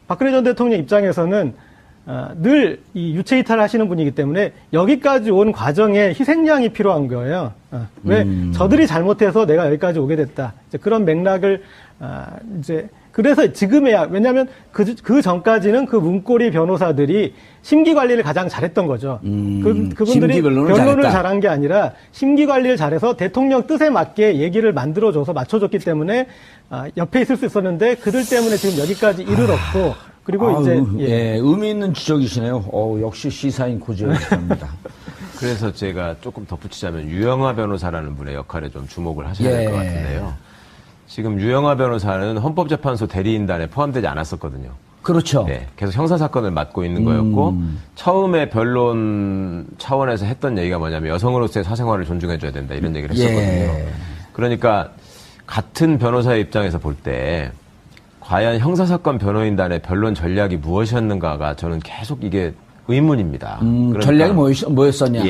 박근혜 전 대통령 입장에서는 늘 이 유체 이탈을 하시는 분이기 때문에 여기까지 온 과정에 희생양이 필요한 거예요. 왜 저들이 잘못해서 내가 여기까지 오게 됐다. 이제 그런 맥락을 이제 그래서 지금에야 왜냐하면 그 전까지는 그 문고리 변호사들이 심기 관리를 가장 잘했던 거죠. 그분들이 변론을 잘한 게 아니라 심기 관리를 잘해서 대통령 뜻에 맞게 얘기를 만들어줘서 맞춰줬기 때문에 옆에 있을 수 있었는데 그들 때문에 지금 여기까지 이르렀고 그리고 이제 의미 있는 지적이시네요. 역시 시사인 고지였습니다. 그래서 제가 조금 덧붙이자면 유영하 변호사라는 분의 역할에 좀 주목을 하셔야 될 것 같은데요. 지금 유영하 변호사는 헌법재판소 대리인단에 포함되지 않았었거든요. 그렇죠. 네, 계속 형사사건을 맡고 있는 거였고 처음에 변론 차원에서 했던 얘기가 뭐냐면 여성으로서의 사생활을 존중해줘야 된다 이런 얘기를 했었거든요. 그러니까 같은 변호사의 입장에서 볼 때 과연 형사사건 변호인단의 변론 전략이 무엇이었는가가 저는 계속 이게 의문입니다. 그러니까, 전략이 뭐였었냐?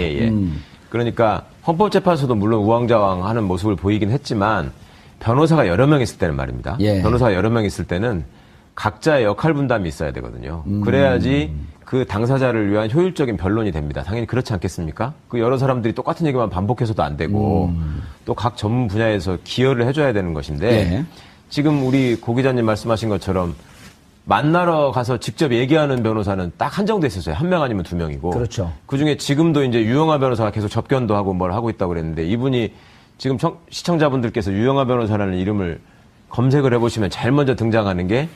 그러니까 헌법재판소도 물론 우왕좌왕하는 모습을 보이긴 했지만 변호사가 여러 명 있을 때는 말입니다. 변호사가 여러 명 있을 때는 각자의 역할 분담이 있어야 되거든요. 그래야지 그 당사자를 위한 효율적인 변론이 됩니다. 당연히 그렇지 않겠습니까? 그 여러 사람들이 똑같은 얘기만 반복해서도 안 되고 또 각 전문 분야에서 기여를 해줘야 되는 것인데 지금 우리 고 기자님 말씀하신 것처럼 만나러 가서 직접 얘기하는 변호사는 딱 한정돼 있었어요. 한 명 아니면 두 명이고. 그렇죠. 그중에 지금도 이제 유영하 변호사가 계속 접견도 하고 뭘 하고 있다고 그랬는데 이분이 지금 시청자분들께서 유영하 변호사라는 이름을 검색을 해보시면 제일 먼저 등장하는 게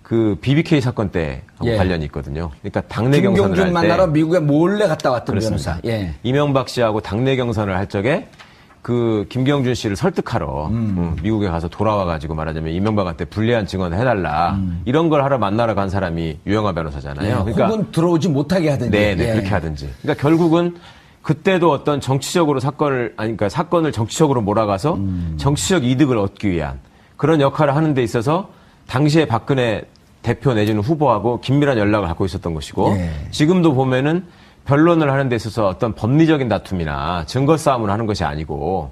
그 BBK 사건 때하고 관련이 있거든요. 그러니까 당내 경선을 할 때. 김경준 만나러 미국에 몰래 갔다 왔던 그렇습니다. 변호사. 이명박 씨하고 당내 경선을 할 적에 그 김경준 씨를 설득하러 미국에 가서 돌아와가지고 말하자면 이명박한테 불리한 증언을 해달라 이런 걸 하러 만나러 간 사람이 유영하 변호사잖아요. 그러니까 혹은 들어오지 못하게 하든지. 그렇게 하든지. 그러니까 결국은 그때도 어떤 정치적으로 그러니까 사건을 정치적으로 몰아가서 정치적 이득을 얻기 위한 그런 역할을 하는 데 있어서 당시에 박근혜 대표 내지는 후보하고 긴밀한 연락을 갖고 있었던 것이고 지금도 보면은 변론을 하는 데 있어서 어떤 법리적인 다툼이나 증거 싸움을 하는 것이 아니고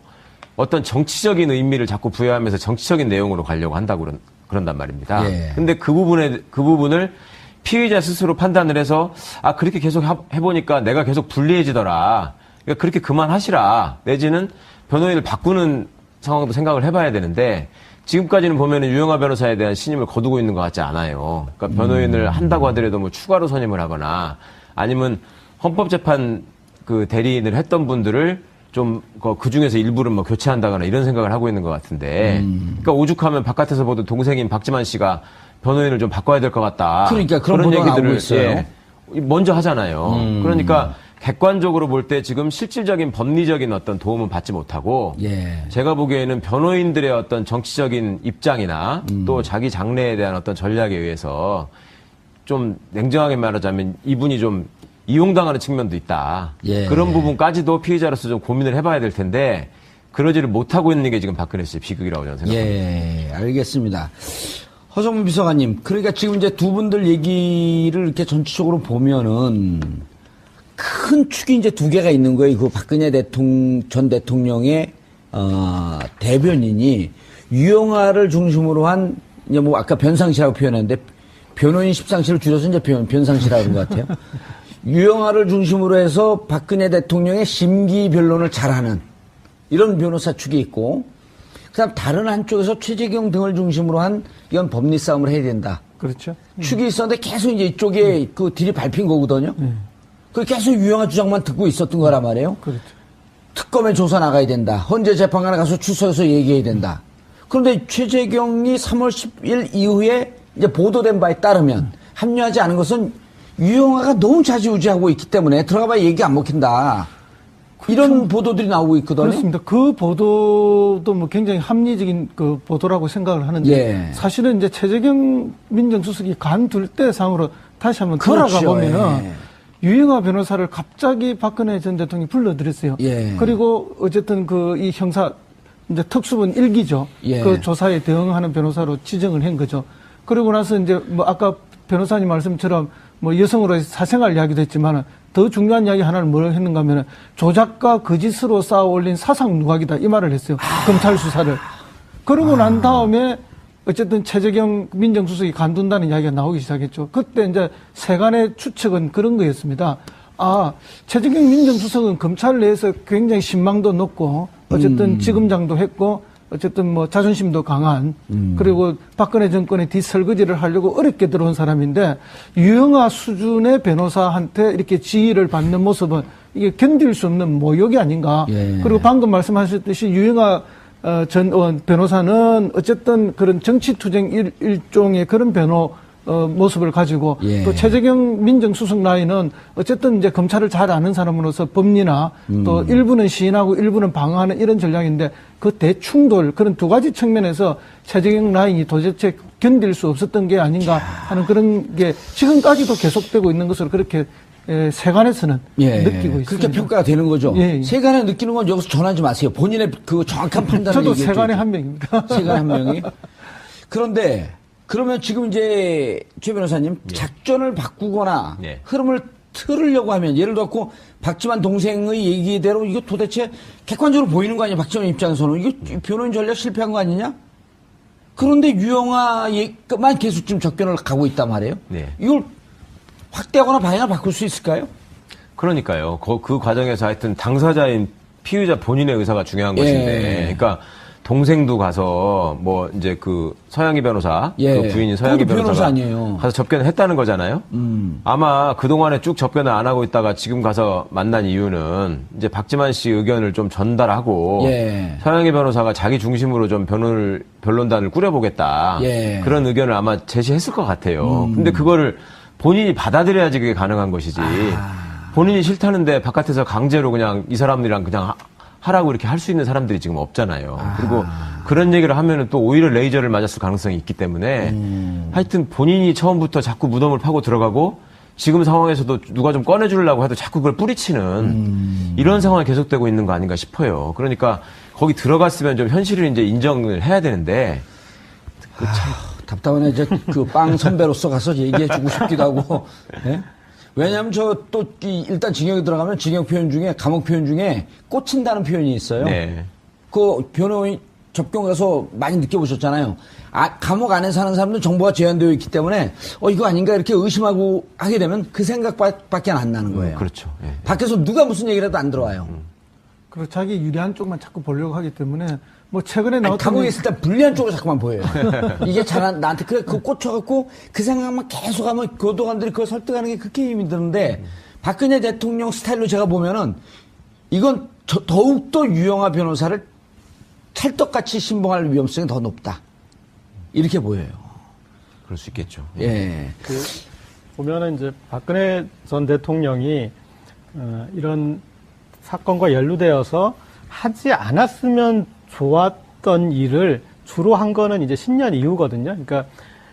어떤 정치적인 의미를 자꾸 부여하면서 정치적인 내용으로 가려고 한다고 그런단 말입니다. 근데 그 부분을 피의자 스스로 판단을 해서 그렇게 계속 해보니까 내가 계속 불리해지더라. 그러니까 그렇게 그만하시라. 내지는 변호인을 바꾸는 상황도 생각을 해봐야 되는데 지금까지는 보면은 유영하 변호사에 대한 신임을 거두고 있는 것 같지 않아요. 그러니까 변호인을 한다고 하더라도 뭐 추가로 선임을 하거나 아니면 헌법재판 그 대리인을 했던 분들을 좀 그 중에서 일부를 뭐 교체한다거나 이런 생각을 하고 있는 것 같은데 그러니까 오죽하면 바깥에서 보던 동생인 박지만 씨가 변호인을 좀 바꿔야 될 것 같다. 그러니까 그런 얘기들을 있어요. 먼저 하잖아요. 그러니까 객관적으로 볼 때 지금 실질적인 법리적인 어떤 도움은 받지 못하고 제가 보기에는 변호인들의 어떤 정치적인 입장이나 또 자기 장래에 대한 어떤 전략에 의해서 좀 냉정하게 말하자면 이분이 좀 이용당하는 측면도 있다. 그런 부분까지도 피의자로서 좀 고민을 해봐야 될 텐데 그러지를 못하고 있는 게 지금 박근혜 씨의 비극이라고 저는 생각합니다. 알겠습니다. 허성문 비서관님, 그러니까 지금 이제 두 분들 얘기를 이렇게 전체적으로 보면은 큰 축이 이제 두 개가 있는 거예요. 그 박근혜 전 대통령의 대변인이 유영하를 중심으로 한 이제 뭐 아까 변상시라고 표현했는데 변호인 십상시를 줄여서 이제 변상시라고 그런 것 같아요. 유영하를 중심으로 해서 박근혜 대통령의 심기 변론을 잘하는 이런 변호사 축이 있고, 그다음 다른 한쪽에서 최재경 등을 중심으로 한 이건 법리 싸움을 해야 된다. 그렇죠. 축이 있었는데 계속 이제 이쪽에 그 딜이 밟힌 거거든요. 그 계속 유영하 주장만 듣고 있었던 거란 말이에요. 그렇죠. 특검에 조사 나가야 된다. 헌재 재판관에 가서 출석해서 얘기해야 된다. 그런데 최재경이 3월 10일 이후에 이제 보도된 바에 따르면 합류하지 않은 것은 유영하가 너무 좌지우지하고 있기 때문에 들어가봐야 얘기 안 먹힌다. 이런 보도들이 나오고 있거든요. 그렇습니다. 그 보도도 뭐 굉장히 합리적인 그 보도라고 생각을 하는데 사실은 이제 최재경 민정수석이 관둘 때 상으로 다시 한번 돌아가 보면은 유영하 변호사를 갑자기 박근혜 전 대통령이 불러들였어요. 그리고 어쨌든 그 이 형사 이제 특수본 1기죠. 그 조사에 대응하는 변호사로 지정을 한 거죠. 그리고 나서 이제 뭐 아까 변호사님 말씀처럼 뭐 여성으로의 사생활 이야기도 했지만은 더 중요한 이야기 하나를 뭘 했는가 하면은 조작과 거짓으로 쌓아 올린 사상 누각이다 이 말을 했어요. 검찰 수사를. 그러고 난 다음에 어쨌든 최재경 민정수석이 간둔다는 이야기가 나오기 시작했죠. 그때 이제 세간의 추측은 그런 거였습니다. 아, 최재경 민정수석은 검찰 내에서 굉장히 신망도 높고 어쨌든 지검장도 했고 어쨌든 뭐 자존심도 강한 그리고 박근혜 정권의 뒷설거지를 하려고 어렵게 들어온 사람인데 유영아 수준의 변호사한테 이렇게 지휘를 받는 모습은 이게 견딜 수 없는 모욕이 아닌가. 예. 그리고 방금 말씀하셨듯이 유영아 전 변호사는 어쨌든 그런 정치투쟁 일종의 그런 모습을 가지고 예. 또 최재경 민정수석 라인은 어쨌든 이제 검찰을 잘 아는 사람으로서 법리나 또 일부는 시인하고 일부는 방어하는 이런 전략인데 그 대충돌 그런 두 가지 측면에서 최재경 라인이 도대체 견딜 수 없었던 게 아닌가 하는 그런 게 지금까지도 계속되고 있는 것으로 그렇게 세간에서는 느끼고 있습니다. 그렇게 평가가 되는 거죠. 예, 예. 세간에 느끼는 건 여기서 전하지 마세요. 본인의 그 정확한 판단을 저도 얘기해 세간의 줘야죠. 한 명입니다. 세간 한 명이. 그런데 그러면 지금 이제 최 변호사님 작전을 바꾸거나 예. 흐름을 틀으려고 하면 예를 들어 박지만 동생의 얘기대로 이거 도대체 객관적으로 보이는 거 아니야? 박지만 입장에서는 이거 변호인 전략 실패한 거 아니냐? 그런데 유영아만 계속 지금 접견을 가고 있단 말이에요. 네. 이걸 확대하거나 방향을 바꿀 수 있을까요? 그러니까요. 그 과정에서 하여튼 당사자인 피의자 본인의 의사가 중요한 것인데, 그러니까 동생도 가서 뭐 이제 그 서양희 변호사, 그 부인인 서양희 그것도 변호사 변호사가 아니에요. 가서 접견을 했다는 거잖아요. 아마 그 동안에 쭉 접견을 안 하고 있다가 지금 가서 만난 이유는 이제 박지만 씨 의견을 좀 전달하고 서양희 변호사가 자기 중심으로 좀 변론단을 꾸려보겠다. 그런 의견을 아마 제시했을 것 같아요. 근데 그거를 본인이 받아들여야지 그게 가능한 것이지. 본인이 싫다는데 바깥에서 강제로 그냥 이 사람들이랑 그냥 하라고 이렇게 할 수 있는 사람들이 지금 없잖아요. 그리고 그런 얘기를 하면은 또 오히려 레이저를 맞았을 가능성이 있기 때문에 하여튼 본인이 처음부터 자꾸 무덤을 파고 들어가고 지금 상황에서도 누가 좀 꺼내주려고 해도 자꾸 그걸 뿌리치는 이런 상황이 계속되고 있는 거 아닌가 싶어요. 그러니까 거기 들어갔으면 좀 현실을 이제 인정을 해야 되는데 답답하네. 이제 그 빵 선배로서 가서 얘기해주고 싶기도 하고. 예? 왜냐하면 일단 징역에 들어가면 징역 표현 중에 감옥 표현 중에 꽂힌다는 표현이 있어요. 네. 그 변호인 접견 가서 많이 느껴보셨잖아요. 감옥 안에 사는 사람들은 정보가 제한되어 있기 때문에 이거 아닌가 이렇게 의심하고 하게 되면 그 생각밖에 안 나는 거예요. 그렇죠. 예. 밖에서 누가 무슨 얘기를 해도 안 들어와요. 그리고 자기 유리한 쪽만 자꾸 보려고 하기 때문에 뭐 최근에 나왔던 감옥에 있을 때 불리한 쪽으로 자꾸만 보여요. 이게 나한테 그 꽂혀갖고 그 생각만 계속 하면 교도관들이 그걸 설득하는 게 그렇게 힘이 드는데 박근혜 대통령 스타일로 제가 보면은 이건 더욱더 유영아 변호사를 찰떡같이 신봉할 위험성이 더 높다. 이렇게 보여요. 그럴 수 있겠죠. 예. 보면은 이제 박근혜 전 대통령이 이런 사건과 연루되어서 하지 않았으면 좋았던 일을 주로 한 거는 이제 신년 이후거든요. 그러니까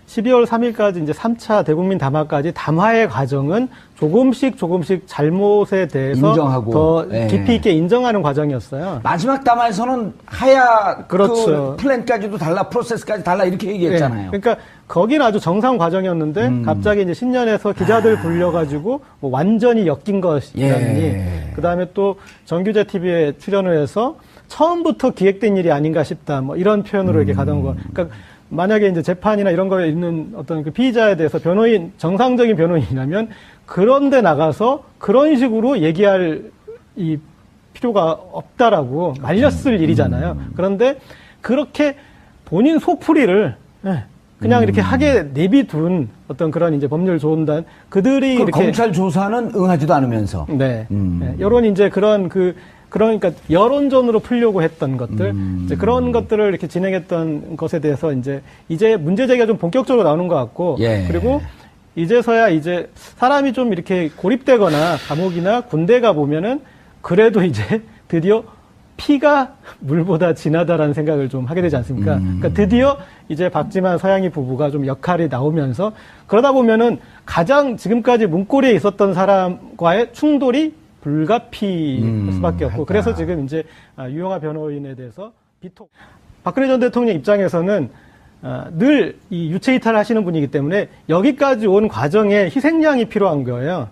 12월 3일까지 이제 3차 대국민 담화까지 담화의 과정은 조금씩 잘못에 대해서 인정하고. 더 깊이 있게 인정하는 과정이었어요. 마지막 담화에서는 하야 그렇죠. 그 플랜까지도 달라, 프로세스까지 달라 이렇게 얘기했잖아요. 네. 그러니까 거기는 아주 정상 과정이었는데 갑자기 이제 신년에서 기자들 불려가지고 뭐 완전히 엮인 것이라니. 그다음에 또 정규제 TV에 출연을 해서 처음부터 기획된 일이 아닌가 싶다. 뭐 이런 표현으로 이렇게 가던 거. 그러니까 만약에 이제 재판이나 이런 거에 있는 어떤 그 피의자에 대해서 정상적인 변호인이라면 그런데 나가서 그런 식으로 얘기할 이 필요가 없다라고 말렸을 일이잖아요. 그런데 그렇게 본인 속풀이를 그냥 이렇게 하게 내비둔 어떤 그런 이제 법률 조언단 그들이 이렇게 검찰 조사는 응하지도 않으면서. 네. 여론 이제 그러니까 여론전으로 풀려고 했던 것들, 이제 그런 것들을 이렇게 진행했던 것에 대해서 이제 문제 제기가 좀 본격적으로 나오는 것 같고, 그리고 이제서야 이제 사람이 좀 이렇게 고립되거나 감옥이나 군대 가 보면은 그래도 이제 드디어 피가 물보다 진하다라는 생각을 좀 하게 되지 않습니까? 그러니까 드디어 이제 박지만 서양희 부부가 좀 역할이 나오면서 그러다 보면은 가장 지금까지 문고리에 있었던 사람과의 충돌이 불가피할 수밖에 없고 그래서 지금 이제 유영아 변호인에 대해서 박근혜 전 대통령 입장에서는 늘 이 유체 이탈을 하시는 분이기 때문에 여기까지 온 과정에 희생양이 필요한 거예요.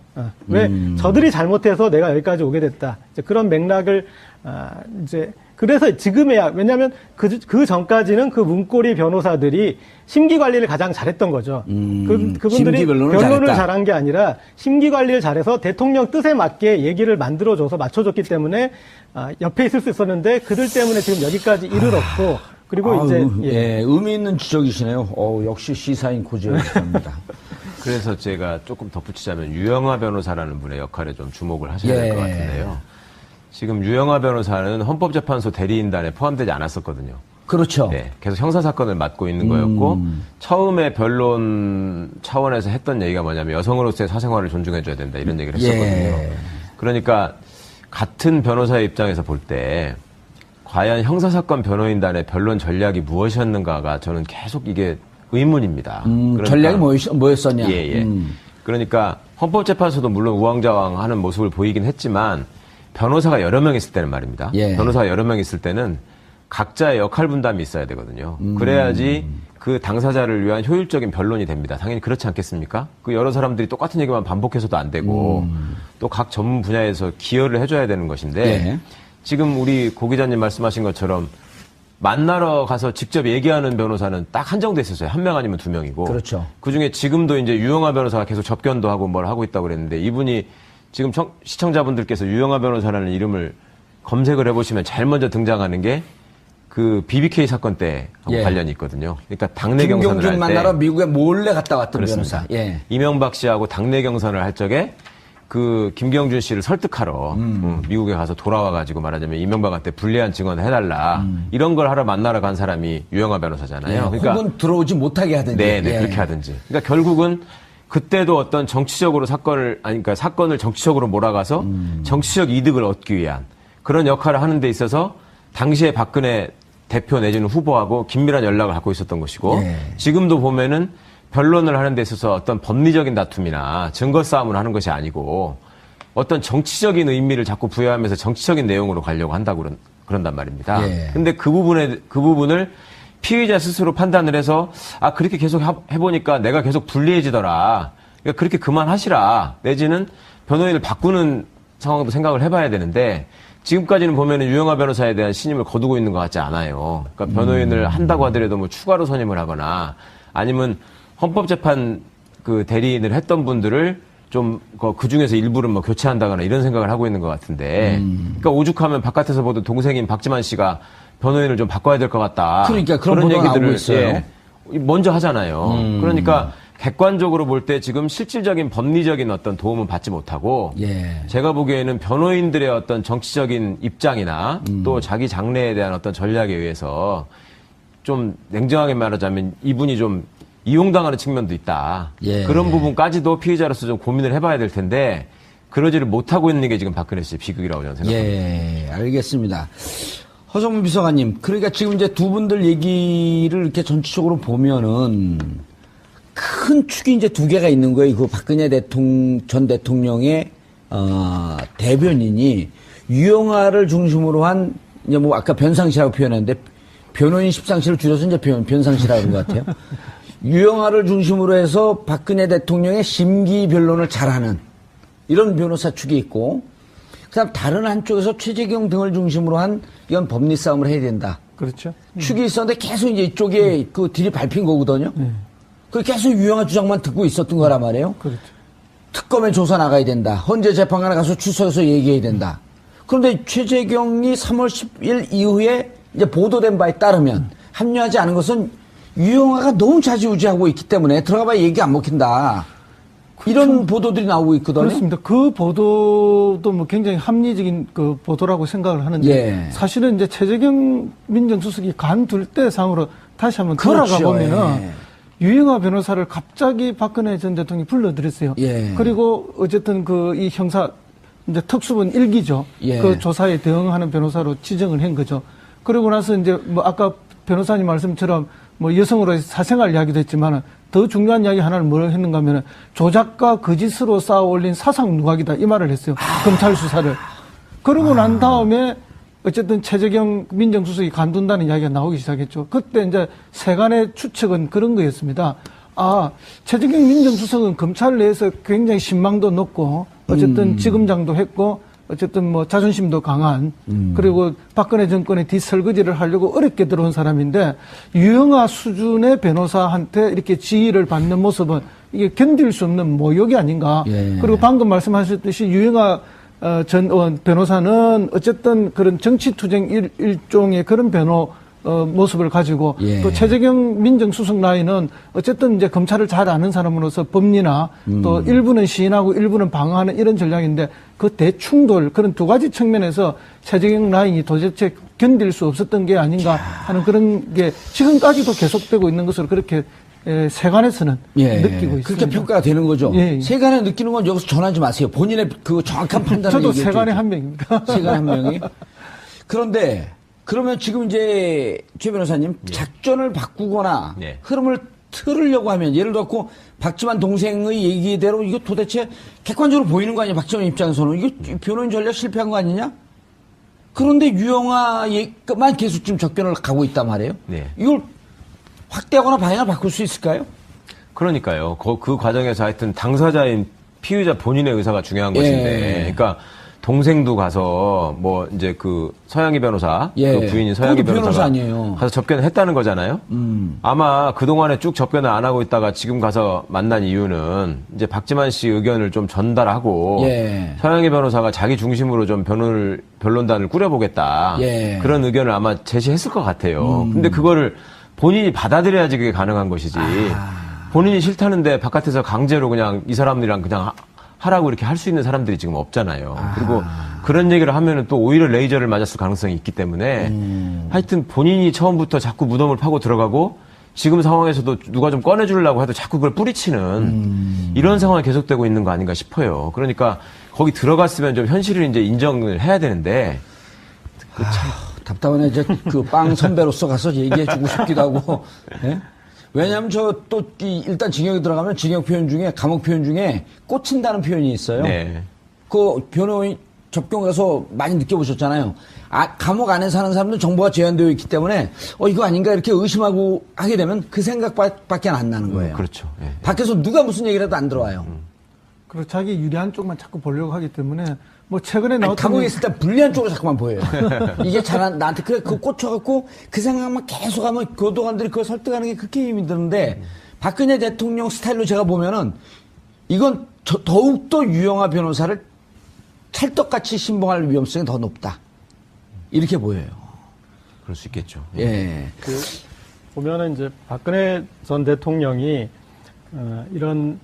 왜 저들이 잘못해서 내가 여기까지 오게 됐다. 이제 그런 맥락을 이제 그래서 지금에야 왜냐하면 그 전까지는 그 문고리 변호사들이 심기 관리를 가장 잘했던 거죠. 그분들이 심기 변론을 변론을 잘했다. 잘한 게 아니라 심기 관리를 잘해서 대통령 뜻에 맞게 얘기를 만들어줘서 맞춰줬기 때문에 옆에 있을 수 있었는데 그들 때문에 지금 여기까지 이르렀고 그리고 이제 예, 의미 있는 지적이시네요. 역시 시사인 고지였습니다. 그래서 제가 조금 덧붙이자면 유영하 변호사라는 분의 역할에 좀 주목을 하셔야 될 것 예. 같은데요. 지금 유영하 변호사는 헌법재판소 대리인단에 포함되지 않았었거든요. 그렇죠. 네, 계속 형사사건을 맡고 있는 거였고 처음에 변론 차원에서 했던 얘기가 뭐냐면 여성으로서의 사생활을 존중해줘야 된다 이런 얘기를 했었거든요. 예. 그러니까 같은 변호사의 입장에서 볼 때 과연 형사사건 변호인단의 변론 전략이 무엇이었는가가 저는 계속 이게 의문입니다. 그러니까 전략이 뭐였었냐? 예. 그러니까 헌법재판소도 물론 우왕좌왕하는 모습을 보이긴 했지만 변호사가 여러 명 있을 때는 말입니다. 예. 변호사가 여러 명 있을 때는 각자의 역할 분담이 있어야 되거든요. 그래야지 그 당사자를 위한 효율적인 변론이 됩니다. 당연히 그렇지 않겠습니까? 그 여러 사람들이 똑같은 얘기만 반복해서도 안 되고 또 각 전문 분야에서 기여를 해줘야 되는 것인데 예. 지금 우리 고 기자님 말씀하신 것처럼 만나러 가서 직접 얘기하는 변호사는 딱 한정돼 있었어요. 한 명 아니면 두 명이고. 그렇죠. 그중에 지금도 이제 유영하 변호사가 계속 접견도 하고 뭘 하고 있다고 그랬는데 이분이 지금 시청자분들께서 유영하 변호사라는 이름을 검색을 해보시면 제일 먼저 등장하는 게 그 BBK 사건 때하고 예. 관련이 있거든요. 그러니까 당내 경선을 할 때. 김경준 만나러 미국에 몰래 갔다 왔던 그렇습니다. 변호사. 예. 이명박 씨하고 당내 경선을 할 적에 그 김경준 씨를 설득하러 미국에 가서 돌아와가지고 말하자면 이명박한테 불리한 증언을 해달라 이런 걸 하러 만나러 간 사람이 유영하 변호사잖아요. 예. 그러니까 혹은 들어오지 못하게 하든지. 네, 예. 그렇게 하든지. 그러니까 결국은 그때도 어떤 정치적으로 그러니까 사건을 정치적으로 몰아가서 정치적 이득을 얻기 위한 그런 역할을 하는 데 있어서 당시에 박근혜 대표 내지는 후보하고 긴밀한 연락을 갖고 있었던 것이고 예. 지금도 보면은 변론을 하는 데 있어서 어떤 법리적인 다툼이나 증거 싸움을 하는 것이 아니고 어떤 정치적인 의미를 자꾸 부여하면서 정치적인 내용으로 가려고 한다고 그런단 말입니다. 예. 근데 그 부분을 피의자 스스로 판단을 해서 그렇게 계속 해보니까 내가 계속 불리해지더라. 그러니까 그렇게 그만하시라. 내지는 변호인을 바꾸는 상황도 생각을 해봐야 되는데 지금까지는 보면은 유영하 변호사에 대한 신임을 거두고 있는 것 같지 않아요. 그러니까 변호인을 한다고 하더라도 뭐 추가로 선임을 하거나 아니면 헌법재판 그 대리인을 했던 분들을 좀 그 중에서 일부를 뭐 교체한다거나 이런 생각을 하고 있는 것 같은데 그러니까 오죽하면 바깥에서 보던 동생인 박지만 씨가 변호인을 좀 바꿔야 될 것 같다. 그러니까 그런 보도가 나오고 있어요. 먼저 하잖아요. 그러니까 객관적으로 볼 때 지금 실질적인 법리적인 어떤 도움은 받지 못하고 예. 제가 보기에는 변호인들의 어떤 정치적인 입장이나 또 자기 장래에 대한 어떤 전략에 의해서 좀 냉정하게 말하자면 이분이 좀 이용당하는 측면도 있다. 예. 그런 부분까지도 피의자로서 좀 고민을 해봐야 될 텐데 그러지를 못하고 있는 게 지금 박근혜 씨의 비극이라고 저는 생각합니다. 예, 알겠습니다. 허정문 비서관님, 그러니까 지금 이제 두 분들 얘기를 이렇게 전체적으로 보면은 큰 축이 이제 두 개가 있는 거예요. 그 박근혜 전 대통령의 대변인이 유영하를 중심으로 한 이제 뭐 아까 변상시라고 표현했는데 변호인 십상시를 줄여서 이제 변상시라고 그런 것 같아요. 유영하를 중심으로 해서 박근혜 대통령의 심기 변론을 잘하는 이런 변호사 축이 있고, 그다음 다른 한쪽에서 최재경 등을 중심으로 한 이건 법리 싸움을 해야 된다. 그렇죠. 축이 있었는데 계속 이제 이쪽에 그 딜이 밟힌 거거든요. 그 계속 유영하 주장만 듣고 있었던 거란 말이에요. 그렇죠. 특검에 조사 나가야 된다. 헌재 재판관에 가서 출석해서 얘기해야 된다. 그런데 최재경이 3월 10일 이후에 이제 보도된 바에 따르면 합류하지 않은 것은 유영하가 너무 좌지우지하고 있기 때문에 들어가봐야 얘기 안 먹힌다. 이런 보도들이 나오고 있거든요. 그렇습니다. 그 보도도 뭐 굉장히 합리적인 그 보도라고 생각을 하는데 예. 사실은 이제 최재경 민정수석이 관둘 때 상으로 다시 한번 그렇죠. 돌아가 보면은 예. 유영하 변호사를 갑자기 박근혜 전 대통령이 불러들였어요. 예. 그리고 어쨌든 그 이 형사 이제 특수본 1기죠. 예. 그 조사에 대응하는 변호사로 지정을 한 거죠. 그리고 나서 이제 뭐 아까 변호사님 말씀처럼 뭐 여성으로의 사생활 이야기도 했지만은 더 중요한 이야기 하나를 뭘 했는가 하면은 조작과 거짓으로 쌓아 올린 사상 누각이다 이 말을 했어요. 검찰 수사를. 그러고 난 다음에 어쨌든 최재경 민정수석이 간둔다는 이야기가 나오기 시작했죠. 그때 이제 세간의 추측은 그런 거였습니다. 아, 최재경 민정수석은 검찰 내에서 굉장히 신망도 높고 어쨌든 지검장도 했고 어쨌든 뭐 자존심도 강한 그리고 박근혜 정권의 뒷설거지를 하려고 어렵게 들어온 사람인데 유영아 수준의 변호사한테 이렇게 지휘를 받는 모습은 이게 견딜 수 없는 모욕이 아닌가. 예. 그리고 방금 말씀하셨듯이 유영아 전 변호사는 어쨌든 그런 정치투쟁 일종의 그런 모습을 가지고 예. 또 최재경 민정수석 라인은 어쨌든 이제 검찰을 잘 아는 사람으로서 법리나 또 일부는 시인하고 일부는 방어하는 이런 전략인데 그 대충돌 그런 두 가지 측면에서 최재경 라인이 도대체 견딜 수 없었던 게 아닌가 하는 그런 게 지금까지도 계속되고 있는 것으로 그렇게 세간에서는 느끼고 있습니다. 그렇게 평가가 되는 거죠. 예. 세간에 느끼는 건 여기서 전하지 마세요. 본인의 그 정확한 판단을 저도 얘기해 세간의 주죠. 한 명입니다. 세간의 한 명이. 그런데 그러면 지금 이제 최 변호사님 작전을 바꾸거나 네. 흐름을 틀으려고 하면 예를 들어 박지만 동생의 얘기대로 이거 도대체 객관적으로 보이는 거 아니야? 박지만 입장에서는 이거 변호인 전략 실패한 거 아니냐? 그런데 유영아만 계속 지금 접견을 가고 있단 말이에요. 네. 이걸 확대하거나 방향을 바꿀 수 있을까요? 그러니까요. 그 과정에서 하여튼 당사자인 피의자 본인의 의사가 중요한 것인데, 그러니까 동생도 가서 뭐 이제 그 서양희 변호사, 그 부인인 서양희 그것도 변호사 변호사가 아니에요. 가서 접견을 했다는 거잖아요. 아마 그 동안에 쭉 접견을 안 하고 있다가 지금 가서 만난 이유는 이제 박지만 씨 의견을 좀 전달하고 서양희 변호사가 자기 중심으로 좀 변론단을 꾸려보겠다. 그런 의견을 아마 제시했을 것 같아요. 근데 그거를 본인이 받아들여야지 그게 가능한 것이지. 본인이 싫다는데 바깥에서 강제로 그냥 이 사람들이랑 그냥 하라고 이렇게 할 수 있는 사람들이 지금 없잖아요. 그리고 그런 얘기를 하면은 또 오히려 레이저를 맞았을 가능성이 있기 때문에 하여튼 본인이 처음부터 자꾸 무덤을 파고 들어가고 지금 상황에서도 누가 좀 꺼내주려고 해도 자꾸 그걸 뿌리치는 이런 상황이 계속되고 있는 거 아닌가 싶어요. 그러니까 거기 들어갔으면 좀 현실을 이제 인정을 해야 되는데 답답하네. 이제 그 빵 선배로서 가서 얘기해주고 싶기도 하고. 예? 왜냐하면 일단 징역에 들어가면 징역 표현 중에 감옥 표현 중에 꽂힌다는 표현이 있어요. 네. 그 변호인 접견 가서 많이 느껴보셨잖아요. 감옥 안에 사는 사람들 정보가 제한되어 있기 때문에 이거 아닌가 이렇게 의심하고 하게 되면 그 생각밖에 안 나는 거예요. 그렇죠. 예. 밖에서 누가 무슨 얘기를 해도 안 들어와요. 그리고 자기 유리한 쪽만 자꾸 보려고 하기 때문에 뭐 최근에 나왔던 감옥에 있을 때 불리한 쪽으로 자꾸만 보여요. 이게 나한테 그거 꽂혀갖고 그 생각만 계속하면 교도관들이 그걸 설득하는 게 그렇게 힘이 드는데 박근혜 대통령 스타일로 제가 보면은 이건 더욱더 유영아 변호사를 찰떡같이 신봉할 위험성이 더 높다. 이렇게 보여요. 그럴 수 있겠죠. 예. 보면은 이제 박근혜 전 대통령이 이런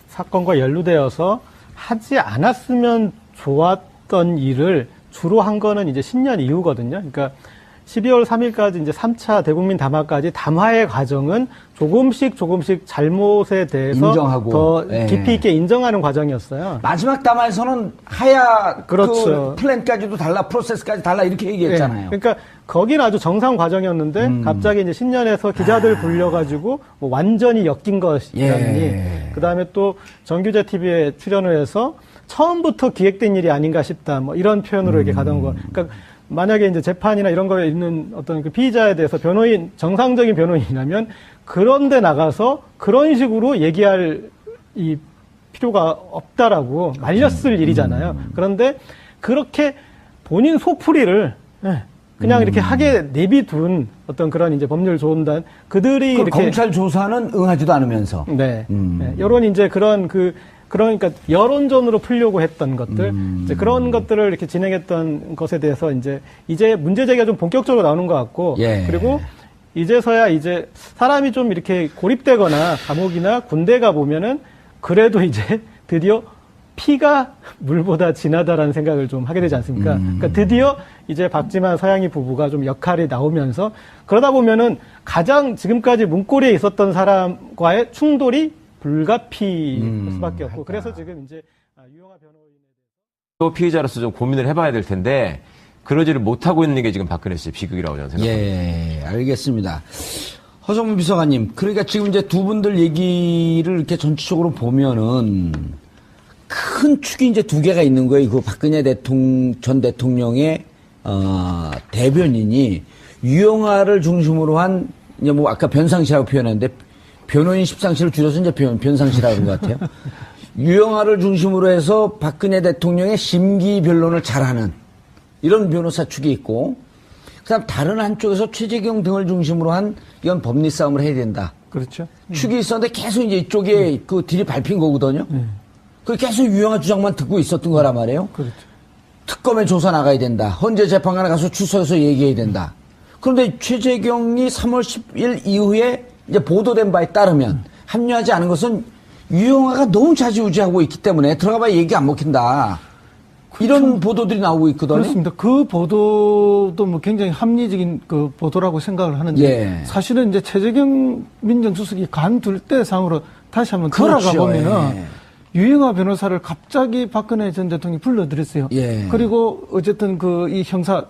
사건과 연루되어서 하지 않았으면 좋았던 일을 주로 한 거는 이제 신년 이후거든요. 그러니까 12월 3일까지 이제 3차 대국민 담화까지 담화의 과정은 조금씩 잘못에 대해서 인정하고, 더 깊이 있게 인정하는 과정이었어요. 마지막 담화에서는 그렇죠. 그 플랜까지도 달라, 프로세스까지 달라 이렇게 얘기했잖아요. 그러니까 거기는 아주 정상 과정이었는데 갑자기 이제 신년에서 기자들 불려가지고 뭐 완전히 엮인 것이라니. 그다음에 또 정규제 TV에 출연을 해서 처음부터 기획된 일이 아닌가 싶다. 뭐 이런 표현으로 이렇게 가던 거. 그러니까 만약에 이제 재판이나 이런 거에 있는 어떤 그 피의자에 대해서 정상적인 변호인이라면 그런데 나가서 그런 식으로 얘기할 이 필요가 없다라고 말렸을 일이잖아요. 그런데 그렇게 본인 속풀이를 그냥 이렇게 하게 내비둔 어떤 그런 이제 법률 조언단 그들이 이렇게 검찰 조사는 응하지도 않으면서. 여론 이제 그러니까 여론전으로 풀려고 했던 것들, 이제 그런 것들을 이렇게 진행했던 것에 대해서 이제 문제 제기가 좀 본격적으로 나오는 것 같고, 그리고 이제서야 이제 사람이 좀 이렇게 고립되거나 감옥이나 군대 가 보면은 그래도 이제 드디어 피가 물보다 진하다라는 생각을 좀 하게 되지 않습니까? 그러니까 드디어 이제 박지만 서양희 부부가 좀 역할이 나오면서 그러다 보면은 가장 지금까지 문고리에 있었던 사람과의 충돌이 불가피할 수밖에 없고 그래서 지금 이제 유영아 변호인에 또 피의자로서 좀 고민을 해봐야 될 텐데 그러지를 못하고 있는 게 지금 박근혜 씨의 비극이라고 저는 생각합니다. 예, 알겠습니다. 허성문 비서관님, 그러니까 지금 이제 두 분들 얘기를 이렇게 전체적으로 보면은 큰 축이 이제 두 개가 있는 거예요. 그 박근혜 전 대통령의 대변인이 유영아를 중심으로 한 이제 뭐 아까 변상시라고 표현했는데 변호인 십상시를 줄여서 이제 변상시라고 그런 것 같아요. 유영아를 중심으로 해서 박근혜 대통령의 심기 변론을 잘하는 이런 변호사 축이 있고, 그다음 다른 한쪽에서 최재경 등을 중심으로 한 이건 법리 싸움을 해야 된다. 그렇죠. 축이 있었는데 계속 이제 이쪽에 그 딜이 밟힌 거거든요. 그 계속 유영아 주장만 듣고 있었던 거란 말이에요. 그렇죠. 특검에 조사 나가야 된다. 헌재 재판관에 가서 출석해서 얘기해야 된다. 그런데 최재경이 3월 10일 이후에 이제 보도된 바에 따르면 합류하지 않은 것은 유영아가 너무 좌지우지하고 있기 때문에 들어가봐야 얘기 안 먹힌다. 이런 보도들이 나오고 있거든요. 그렇습니다. 그 보도도 뭐 굉장히 합리적인 그 보도라고 생각을 하는데 예. 사실은 이제 최재경 민정수석이 간둘 때 상으로 다시 한번 그렇죠. 돌아가 보면은 예. 유영아 변호사를 갑자기 박근혜 전 대통령이 불러들였어요. 예. 그리고 어쨌든 그 이 형사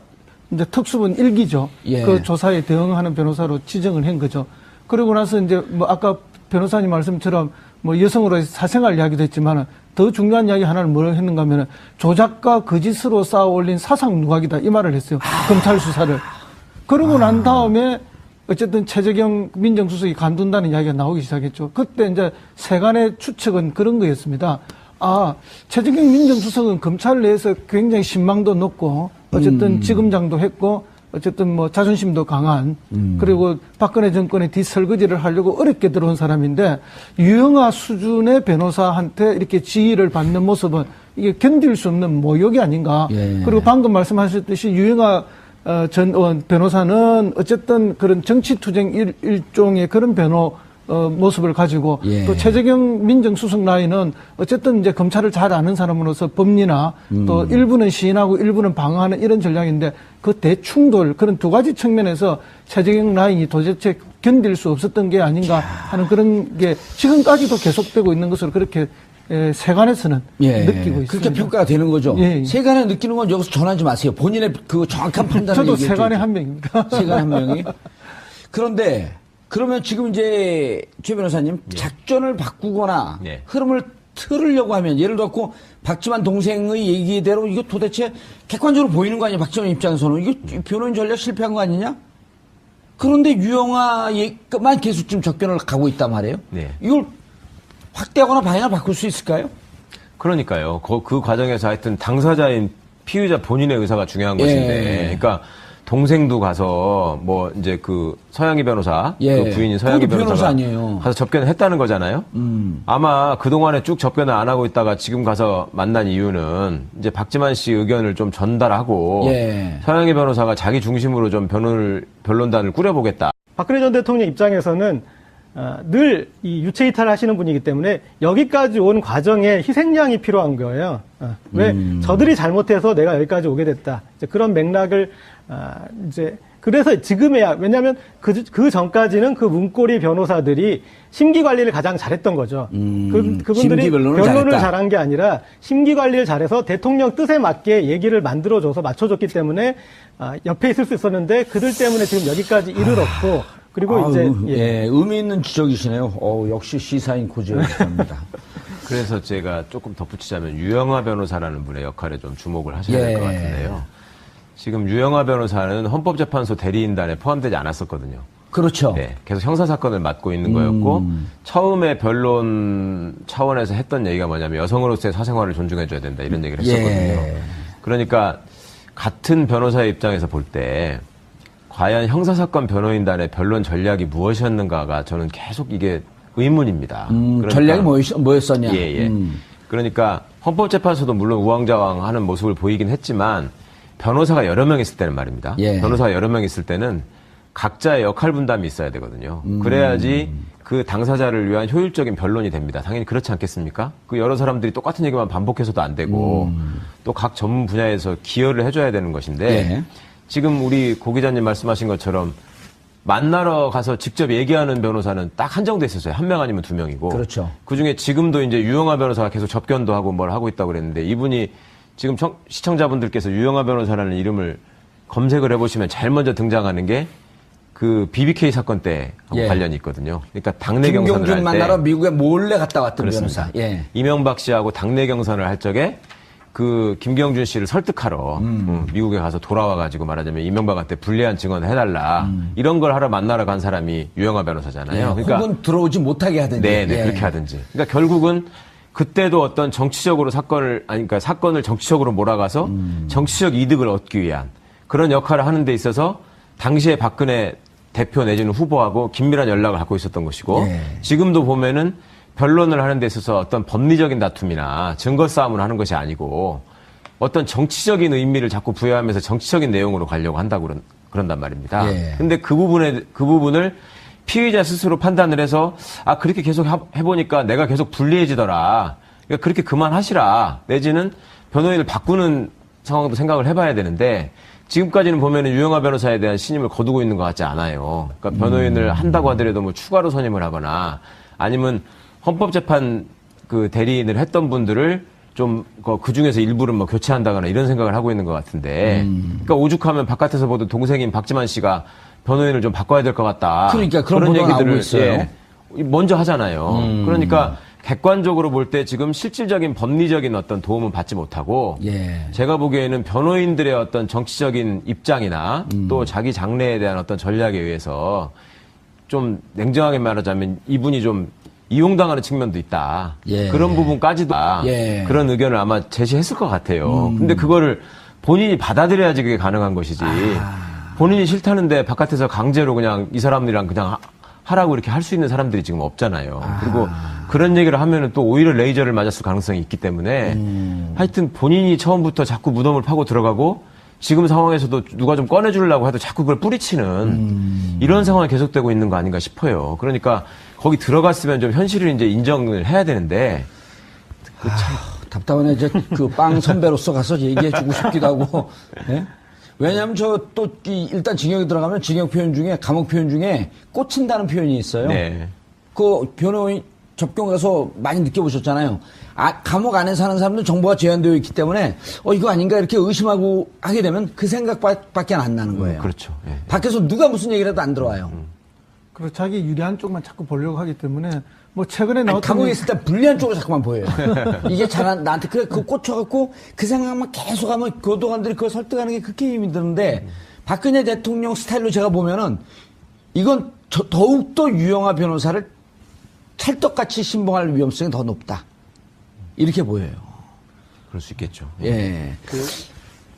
이제 특수본 1기죠. 예. 그 조사에 대응하는 변호사로 지정을 한 거죠. 그리고 나서 이제 뭐 아까 변호사님 말씀처럼 뭐 여성으로의 사생활 이야기도 했지만은 더 중요한 이야기 하나를 뭘 했는가 하면은 조작과 거짓으로 쌓아 올린 사상 누각이다 이 말을 했어요. 검찰 수사를. 그러고 난 다음에 어쨌든 최재경 민정수석이 간둔다는 이야기가 나오기 시작했죠. 그때 이제 세간의 추측은 그런 거였습니다. 아, 최재경 민정수석은 검찰 내에서 굉장히 신망도 높고 어쨌든 지검장도 했고 어쨌든 뭐 자존심도 강한 그리고 박근혜 정권의 뒷설거지를 하려고 어렵게 들어온 사람인데 유영아 수준의 변호사한테 이렇게 지휘를 받는 모습은 이게 견딜 수 없는 모욕이 아닌가. 예. 그리고 방금 말씀하셨듯이 유영아 전 의원 변호사는 어쨌든 그런 정치투쟁 일종의 그런 모습을 가지고 예. 또 최재경 민정수석 라인은 어쨌든 이제 검찰을 잘 아는 사람으로서 법리나 또 일부는 시인하고 일부는 방어하는 이런 전략인데 그 대충돌 그런 두 가지 측면에서 최재경 라인이 도대체 견딜 수 없었던 게 아닌가 하는 그런 게 지금까지도 계속되고 있는 것으로 그렇게 세간에서는 예. 느끼고 있습니다. 그렇게 평가가 되는 거죠. 예. 세간에 느끼는 건 여기서 전하지 마세요. 본인의 그 정확한 판단을 저도 얘기해 세간의 줘야죠. 한 명입니다. 세간 한 명이. 그런데 그러면 지금 이제 최 변호사님 작전을 바꾸거나 예. 흐름을 틀으려고 하면 예를 들어 박지만 동생의 얘기대로 이거 도대체 객관적으로 보이는 거 아니야? 박지만 입장에서는 이거 변호인 전략 실패한 거 아니냐? 그런데 유영아만 계속 지금 접견을 가고 있단 말이에요. 네. 이걸 확대하거나 방향을 바꿀 수 있을까요? 그러니까요. 그 과정에서 하여튼 당사자인 피의자 본인의 의사가 중요한 예. 것인데, 그러니까 동생도 가서 뭐 이제 그 서양희 변호사, 예. 그 부인인 서양희 거기 변호사 변호사가 아니에요. 가서 접견을 했다는 거잖아요. 아마 그 동안에 쭉 접견을 안 하고 있다가 지금 가서 만난 이유는 이제 박지만 씨 의견을 좀 전달하고 예. 서양희 변호사가 자기 중심으로 좀 변론단을 꾸려보겠다. 박근혜 전 대통령 입장에서는 늘 이 유체 이탈하시는 분이기 때문에 여기까지 온 과정에 희생양이 필요한 거예요. 왜 저들이 잘못해서 내가 여기까지 오게 됐다. 이제 그런 맥락을 이제 그래서 지금에야 왜냐하면 그 전까지는 그 문고리 변호사들이 심기 관리를 가장 잘했던 거죠. 그분들이 심기 변론을 변론을 잘했다. 잘한 게 아니라 심기 관리를 잘해서 대통령 뜻에 맞게 얘기를 만들어줘서 맞춰줬기 때문에 옆에 있을 수 있었는데 그들 때문에 지금 여기까지 이르렀고. 그리고 이제 의미 있는 지적이시네요. 역시 시사인 고지였습니다. 그래서 제가 조금 덧붙이자면 유영아 변호사라는 분의 역할에 좀 주목을 하셔야 될 것 같은데요. 지금 유영아 변호사는 헌법재판소 대리인단에 포함되지 않았었거든요. 그렇죠. 네, 계속 형사사건을 맡고 있는 거였고 처음에 변론 차원에서 했던 얘기가 뭐냐면 여성으로서의 사생활을 존중해줘야 된다 이런 얘기를 했었거든요. 예. 그러니까 같은 변호사의 입장에서 볼 때 과연 형사사건 변호인단의 변론 전략이 무엇이었는가가 저는 계속 이게 의문입니다. 그러니까 전략이 뭐였었냐? 예. 그러니까 헌법재판소도 물론 우왕좌왕하는 모습을 보이긴 했지만 변호사가 여러 명 있을 때는 말입니다. 예. 변호사가 여러 명 있을 때는 각자의 역할 분담이 있어야 되거든요. 그래야지 그 당사자를 위한 효율적인 변론이 됩니다. 당연히 그렇지 않겠습니까? 그 여러 사람들이 똑같은 얘기만 반복해서도 안 되고 또 각 전문 분야에서 기여를 해줘야 되는 것인데 예. 지금 우리 고 기자님 말씀하신 것처럼 만나러 가서 직접 얘기하는 변호사는 딱 한정돼 있었어요. 한 명 아니면 두 명이고. 그렇죠. 그중에 지금도 이제 유영아 변호사가 계속 접견도 하고 뭘 하고 있다고 그랬는데 이분이 지금 시청자분들께서 유영아 변호사라는 이름을 검색을 해보시면 제일 먼저 등장하는 게 그 BBK 사건 때 예. 관련이 있거든요. 그러니까 당내 경선을 할 김경준 때 만나러 미국에 몰래 갔다 왔던 그렇습니다. 변호사. 예. 이명박 씨하고 당내 경선을 할 적에 그 김경준 씨를 설득하러 미국에 가서 돌아와가지고 말하자면 이명박한테 불리한 증언을 해달라 이런 걸 하러 만나러 간 사람이 유영하 변호사잖아요. 예, 혹은 들어오지 못하게 하든지. 네, 예. 그렇게 하든지. 그러니까 결국은 그때도 어떤 정치적으로 그러니까 사건을 정치적으로 몰아가서 정치적 이득을 얻기 위한 그런 역할을 하는 데 있어서 당시에 박근혜 대표 내지는 후보하고 긴밀한 연락을 갖고 있었던 것이고 예. 지금도 보면은 변론을 하는 데 있어서 어떤 법리적인 다툼이나 증거 싸움을 하는 것이 아니고 어떤 정치적인 의미를 자꾸 부여하면서 정치적인 내용으로 가려고 한다고 그런단 말입니다. 예. 근데 그 부분을 피의자 스스로 판단을 해서 아 그렇게 계속 해보니까 내가 계속 불리해지더라. 그러니까 그렇게 그만하시라. 내지는 변호인을 바꾸는 상황도 생각을 해봐야 되는데 지금까지는 보면은 유영하 변호사에 대한 신임을 거두고 있는 것 같지 않아요. 그러니까 변호인을 한다고 하더라도 뭐 추가로 선임을 하거나 아니면 헌법재판 그 대리인을 했던 분들을 좀 그 중에서 일부를 뭐 교체한다거나 이런 생각을 하고 있는 것 같은데 그러니까 오죽하면 바깥에서 보던 동생인 박지만 씨가 변호인을 좀 바꿔야 될 것 같다. 그러니까 그런 보도가 나오고 있어요. 예, 먼저 하잖아요. 그러니까 객관적으로 볼 때 지금 실질적인 법리적인 어떤 도움은 받지 못하고 예. 제가 보기에는 변호인들의 어떤 정치적인 입장이나 또 자기 장래에 대한 어떤 전략에 의해서 좀 냉정하게 말하자면 이분이 좀 이용당하는 측면도 있다. 예. 그런 부분까지도 예. 그런 의견을 아마 제시했을 것 같아요. 근데 그거를 본인이 받아들여야지 그게 가능한 것이지. 본인이 싫다는데 바깥에서 강제로 그냥 이 사람들이랑 그냥 하라고 이렇게 할 수 있는 사람들이 지금 없잖아요. 그리고 그런 얘기를 하면은 또 오히려 레이저를 맞았을 가능성이 있기 때문에 하여튼 본인이 처음부터 자꾸 무덤을 파고 들어가고 지금 상황에서도 누가 좀 꺼내주려고 해도 자꾸 그걸 뿌리치는 이런 상황이 계속되고 있는 거 아닌가 싶어요. 그러니까 거기 들어갔으면 좀 현실을 이제 인정을 해야 되는데 답답하네. 이제 그 빵 선배로서 가서 얘기해주고 싶기도 하고. 예? 왜냐하면 일단 징역에 들어가면 징역 표현 중에 감옥 표현 중에 꽂힌다는 표현이 있어요. 네. 그 변호인 접경 가서 많이 느껴보셨잖아요. 감옥 안에 사는 사람들은 정보가 제한되어 있기 때문에 이거 아닌가 이렇게 의심하고 하게 되면 그 생각밖에 안 나는 거예요. 그렇죠. 예. 밖에서 누가 무슨 얘기를 해도 안 들어와요. 그리고 자기 유리한 쪽만 자꾸 보려고 하기 때문에 뭐 최근에 아니, 나왔던 감옥에 있을 때 불리한 쪽으로 자꾸만 보여요. 이게 나한테 그 꽂혀갖고 그 생각만 계속 하면 교도관들이 그걸 설득하는 게 그렇게 힘이 드는데 박근혜 대통령 스타일로 제가 보면은 이건 더욱더 유영하 변호사를 찰떡같이 신봉할 위험성이 더 높다. 이렇게 보여요. 그럴 수 있겠죠. 예.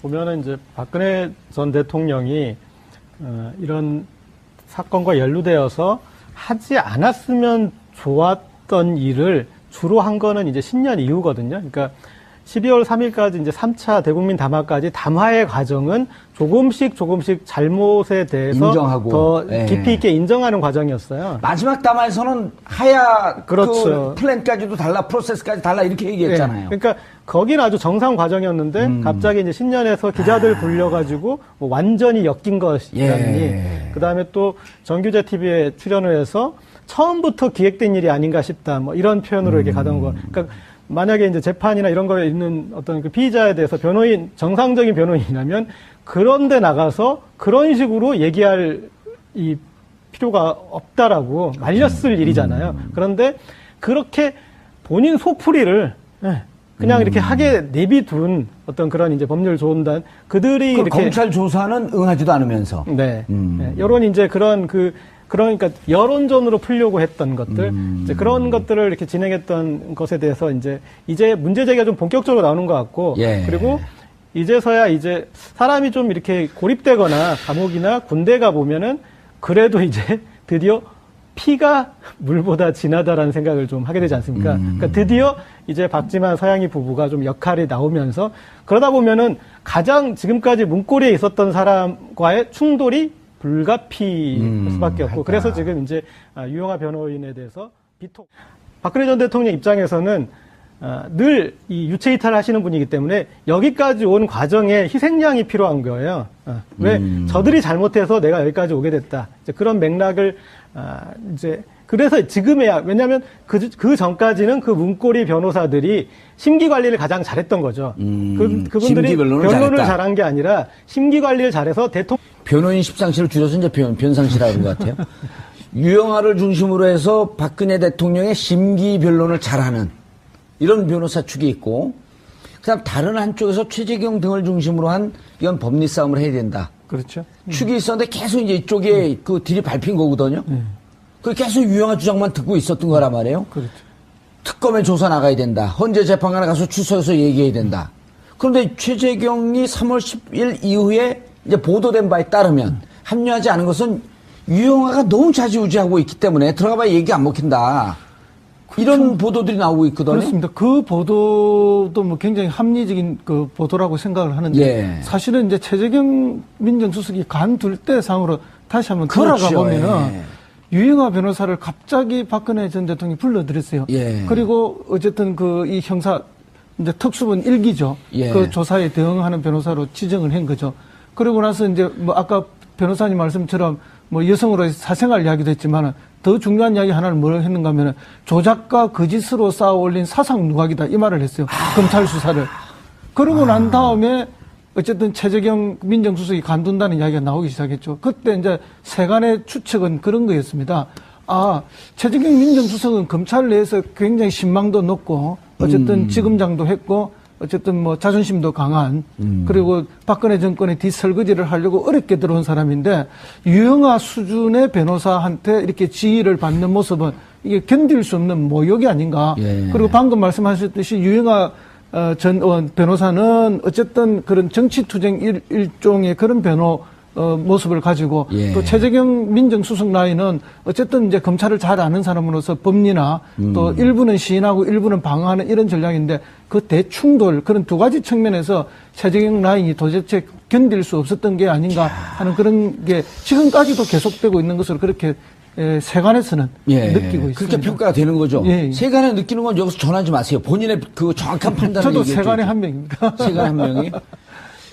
보면은 이제 박근혜 전 대통령이 이런 사건과 연루되어서 하지 않았으면 좋았던 일을 주로 한 거는 이제 신년 이후거든요. 그러니까 12월 3일까지 이제 3차 대국민 담화까지 담화의 과정은 조금씩 잘못에 대해서 인정하고. 더 예. 깊이 있게 인정하는 과정이었어요. 마지막 담화에서는 하야 그렇죠. 그 플랜까지도 달라, 프로세스까지 달라 이렇게 얘기했잖아요. 예, 그러니까 거기는 아주 정상 과정이었는데 갑자기 이제 신년에서 기자들 불려가지고 뭐 완전히 엮인 것이라니. 예. 그다음에 또 정규제 TV에 출연을 해서 처음부터 기획된 일이 아닌가 싶다. 뭐 이런 표현으로 이렇게 가던 거. 그러니까 만약에 이제 재판이나 이런 거에 있는 어떤 그 피의자에 대해서 정상적인 변호인이라면 그런데 나가서 그런 식으로 얘기할 이 필요가 없다라고 말렸을 일이잖아요. 그런데 그렇게 본인 속풀이를 그냥 이렇게 하게 내비둔 어떤 그런 이제 법률 조언단 그들이 이렇게 검찰 조사는 응하지도 않으면서. 네. 여론 이제 그러니까 여론전으로 풀려고 했던 것들, 이제 그런 것들을 이렇게 진행했던 것에 대해서 이제 문제 제기가 좀 본격적으로 나오는 것 같고, 예. 그리고 이제서야 이제 사람이 좀 이렇게 고립되거나 감옥이나 군대 가 보면은 그래도 이제 드디어 피가 물보다 진하다라는 생각을 좀 하게 되지 않습니까? 그러니까 드디어 이제 박지만 서양희 부부가 좀 역할이 나오면서 그러다 보면은 가장 지금까지 문고리에 있었던 사람과의 충돌이 불가피할 수밖에 없고 그래서 지금 이제 유영하 변호인에 대해서 박근혜 전 대통령 입장에서는 늘 이 유체 이탈을 하시는 분이기 때문에 여기까지 온 과정에 희생양이 필요한 거예요. 왜 저들이 잘못해서 내가 여기까지 오게 됐다. 이제 그런 맥락을 이제 그래서 지금에야 왜냐하면 그 전까지는 그 문고리 변호사들이 심기 관리를 가장 잘했던 거죠. 그분들이 변론을 잘한 게 아니라 심기 관리를 잘해서 변호인 십상시를 줄여서 이제 변상시라고 하는 것 같아요. 유영하를 중심으로 해서 박근혜 대통령의 심기 변론을 잘하는 이런 변호사 축이 있고 그다음 다른 한쪽에서 최재경 등을 중심으로 한 이건 법리 싸움을 해야 된다. 그렇죠. 축이 있었는데 계속 이제 이쪽에 그 딜이 밟힌 거거든요. 그 계속 유영아 주장만 듣고 있었던 거란 말이에요. 그렇죠. 특검에 조사 나가야 된다. 헌재 재판관에 가서 출석해서 얘기해야 된다. 그런데 최재경이 3월 10일 이후에 이제 보도된 바에 따르면 합류하지 않은 것은 유영아가 너무 좌지우지하고 있기 때문에 들어가봐야 얘기 안 먹힌다. 이런 보도들이 나오고 있거든요. 그렇습니다. 그 보도도 뭐 굉장히 합리적인 그 보도라고 생각을 하는데 예. 사실은 이제 최재경 민정수석이 간둘 때 상으로 다시 한번 그렇죠. 돌아가 보면은 예. 유영아 변호사를 갑자기 박근혜 전 대통령이 불러들였어요. 예. 그리고 어쨌든 그 이 형사 이제 특수본 1기죠. 예. 그 조사에 대응하는 변호사로 지정을 한 거죠. 그리고 나서 이제 뭐 아까 변호사님 말씀처럼 뭐 여성으로의 사생활 이야기도 했지만은 더 중요한 이야기 하나를 뭘 했는가 하면은 조작과 거짓으로 쌓아 올린 사상 누각이다 이 말을 했어요. 검찰 수사를. 그러고 난 다음에 어쨌든 최재경 민정수석이 간둔다는 이야기가 나오기 시작했죠. 그때 이제 세간의 추측은 그런 거였습니다. 아, 최재경 민정수석은 검찰 내에서 굉장히 신망도 높고 어쨌든 지검장도 했고 어쨌든 뭐 자존심도 강한 그리고 박근혜 정권의 뒷설거지를 하려고 어렵게 들어온 사람인데 유영아 수준의 변호사한테 이렇게 지휘를 받는 모습은 이게 견딜 수 없는 모욕이 아닌가. 예. 그리고 방금 말씀하셨듯이 유영아 전 변호사는 어쨌든 그런 정치투쟁 일종의 그런 모습을 가지고 예. 또 최재경 민정수석 라인은 어쨌든 이제 검찰을 잘 아는 사람으로서 법리나 또 일부는 시인하고 일부는 방어하는 이런 전략인데 그 대충돌 그런 두 가지 측면에서 최재경 라인이 도대체 견딜 수 없었던 게 아닌가 하는 그런 게 지금까지도 계속되고 있는 것으로 그렇게 세간에서는 느끼고 있습니다. 그렇게 평가가 되는 거죠. 예. 세간에 느끼는 건 여기서 전하지 마세요. 본인의 그 정확한 판단을 저도 얘기해 세간의 줘야죠. 한 명입니다. 세간의 한 명이.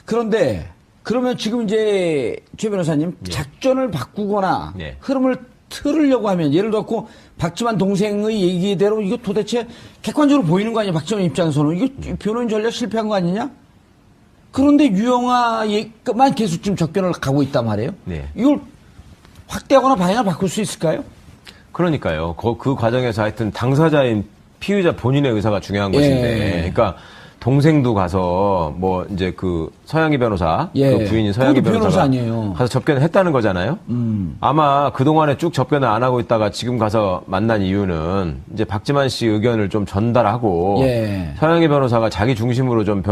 그런데 그러면 지금 이제 최 변호사님 작전을 바꾸거나 예. 흐름을 틀으려고 하면 예를 들어 박지만 동생의 얘기대로 이거 도대체 객관적으로 보이는 거 아니야? 박지만 입장에서는 이거 변호인 전략 실패한 거 아니냐? 그런데 유영아만 계속 지금 접견을 가고 있단 말이에요. 네. 이걸 확대하거나 방향을 바꿀 수 있을까요? 그러니까요. 그 과정에서 하여튼 당사자인 피의자 본인의 의사가 중요한 예. 것인데, 그러니까 동생도 가서 뭐 이제 그 서양희 변호사, 예. 그 부인인 서양희 그것도 변호사 변호사가 아니에요. 가서 접견을 했다는 거잖아요. 아마 그 동안에 쭉 접견을 안 하고 있다가 지금 가서 만난 이유는 이제 박지만 씨 의견을 좀 전달하고 예. 서양희 변호사가 자기 중심으로 좀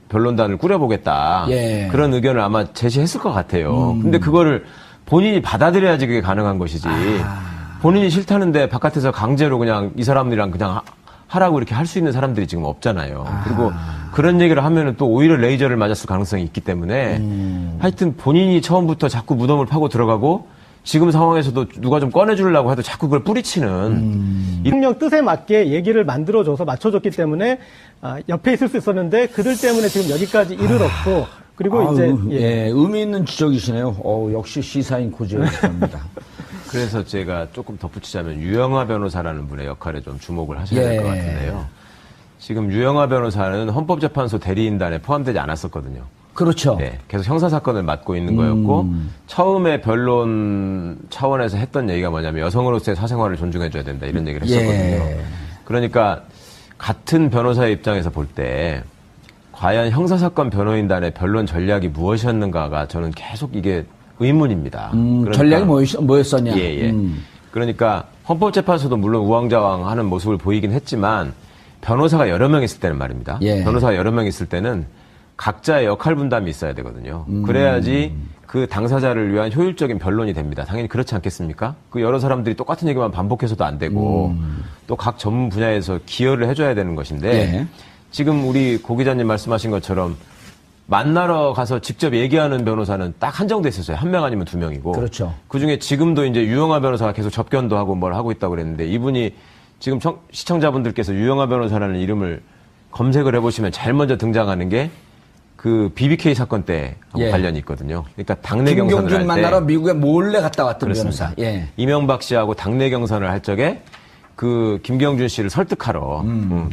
변론단을 꾸려보겠다. 예. 그런 의견을 아마 제시했을 것 같아요. 근데 그거를 본인이 받아들여야지 그게 가능한 것이지. 본인이 싫다는데 바깥에서 강제로 그냥 이 사람들이랑 그냥 하라고 이렇게 할 수 있는 사람들이 지금 없잖아요. 그리고 그런 얘기를 하면은 또 오히려 레이저를 맞았을 가능성이 있기 때문에 하여튼 본인이 처음부터 자꾸 무덤을 파고 들어가고 지금 상황에서도 누가 좀 꺼내주려고 해도 자꾸 그걸 뿌리치는. 대통령 뜻에 맞게 얘기를 만들어줘서 맞춰줬기 때문에 옆에 있을 수 있었는데 그들 때문에 지금 여기까지 이르렀고 그리고 이제 예, 의미 있는 지적이시네요. 역시 시사인 고지였습니다. 그래서 제가 조금 덧붙이자면 유영하 변호사라는 분의 역할에 좀 주목을 하셔야 될 것 같은데요. 지금 유영하 변호사는 헌법재판소 대리인단에 포함되지 않았었거든요. 그렇죠. 네, 계속 형사사건을 맡고 있는 거였고 처음에 변론 차원에서 했던 얘기가 뭐냐면 여성으로서의 사생활을 존중해줘야 된다 이런 얘기를 했었거든요. 예. 그러니까 같은 변호사의 입장에서 볼 때 과연 형사사건 변호인단의 변론 전략이 무엇이었는가가 저는 계속 이게 의문입니다. 그러니까 전략이 뭐였었냐? 예. 그러니까 헌법재판소도 물론 우왕좌왕하는 모습을 보이긴 했지만 변호사가 여러 명 있을 때는 말입니다. 예. 변호사가 여러 명 있을 때는 각자의 역할 분담이 있어야 되거든요. 그래야지 그 당사자를 위한 효율적인 변론이 됩니다. 당연히 그렇지 않겠습니까? 그 여러 사람들이 똑같은 얘기만 반복해서도 안 되고 또 각 전문 분야에서 기여를 해줘야 되는 것인데 예. 지금 우리 고 기자님 말씀하신 것처럼 만나러 가서 직접 얘기하는 변호사는 딱 한정돼 있었어요. 한 명 아니면 두 명이고. 그렇죠. 그중에 지금도 이제 유영하 변호사가 계속 접견도 하고 뭘 하고 있다고 그랬는데 이분이 지금 시청자분들께서 유영하 변호사라는 이름을 검색을 해보시면 제일 먼저 등장하는 게 그 BBK 사건 때하고 예. 관련이 있거든요. 그러니까 당내 경선을 할 때. 김경준 만나러 미국에 몰래 갔다 왔던 그렇습니다. 변호사. 예. 이명박 씨하고 당내 경선을 할 적에 그 김경준 씨를 설득하러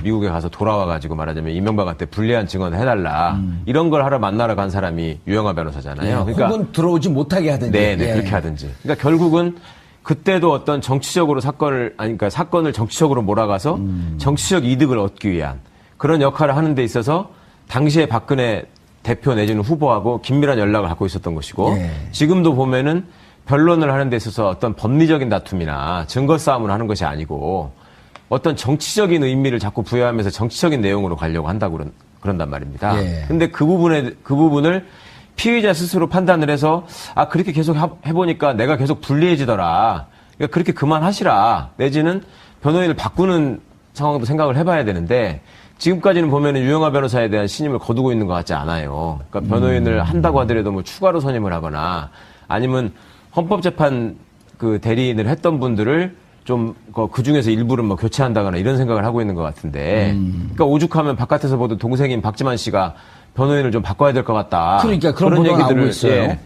미국에 가서 돌아와가지고 말하자면 이명박한테 불리한 증언을 해달라 이런 걸 하러 만나러 간 사람이 유영하 변호사잖아요. 예. 그러니까 혹은 들어오지 못하게 하든지. 네, 예. 그렇게 하든지. 그러니까 결국은 그때도 어떤 정치적으로 그러니까 사건을 정치적으로 몰아가서 정치적 이득을 얻기 위한 그런 역할을 하는 데 있어서 당시에 박근혜 대표 내지는 후보하고 긴밀한 연락을 갖고 있었던 것이고 예. 지금도 보면은 변론을 하는 데 있어서 어떤 법리적인 다툼이나 증거 싸움을 하는 것이 아니고 어떤 정치적인 의미를 자꾸 부여하면서 정치적인 내용으로 가려고 한다고 그런단 말입니다. 예. 근데 그 부분을 피의자 스스로 판단을 해서 아 그렇게 계속 해보니까 내가 계속 불리해지더라. 그러니까 그렇게 그만하시라. 내지는 변호인을 바꾸는 상황도 생각을 해봐야 되는데 지금까지는 보면은 유영하 변호사에 대한 신임을 거두고 있는 것 같지 않아요. 그러니까 변호인을 한다고 하더라도 뭐 추가로 선임을 하거나 아니면 헌법재판 그 대리인을 했던 분들을 좀 그 중에서 일부를 뭐 교체한다거나 이런 생각을 하고 있는 것 같은데 그러니까 오죽하면 바깥에서 보던 동생인 박지만 씨가 변호인을 좀 바꿔야 될 것 같다. 그러니까 그런 보도가 나오고 있어요. 예,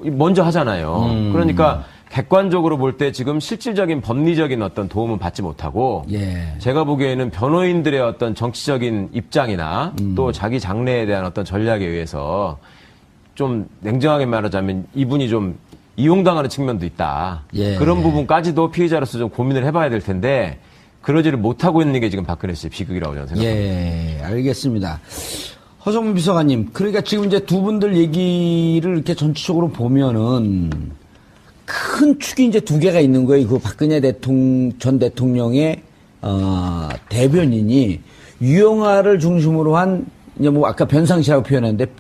먼저 하잖아요. 그러니까 객관적으로 볼 때 지금 실질적인 법리적인 어떤 도움은 받지 못하고 예. 제가 보기에는 변호인들의 어떤 정치적인 입장이나 또 자기 장래에 대한 어떤 전략에 의해서 좀 냉정하게 말하자면 이분이 좀 이용당하는 측면도 있다. 예. 그런 부분까지도 피의자로서 좀 고민을 해봐야 될 텐데 그러지를 못하고 있는 게 지금 박근혜 씨의 비극이라고 저는 생각합니다. 예, 알겠습니다. 허정문 비서관님, 그러니까 지금 이제 두 분들 얘기를 이렇게 전체적으로 보면은 큰 축이 이제 두 개가 있는 거예요. 그 박근혜 전 대통령의 대변인이 유영하를 중심으로 한 이제 뭐 아까 변상시라고 표현했는데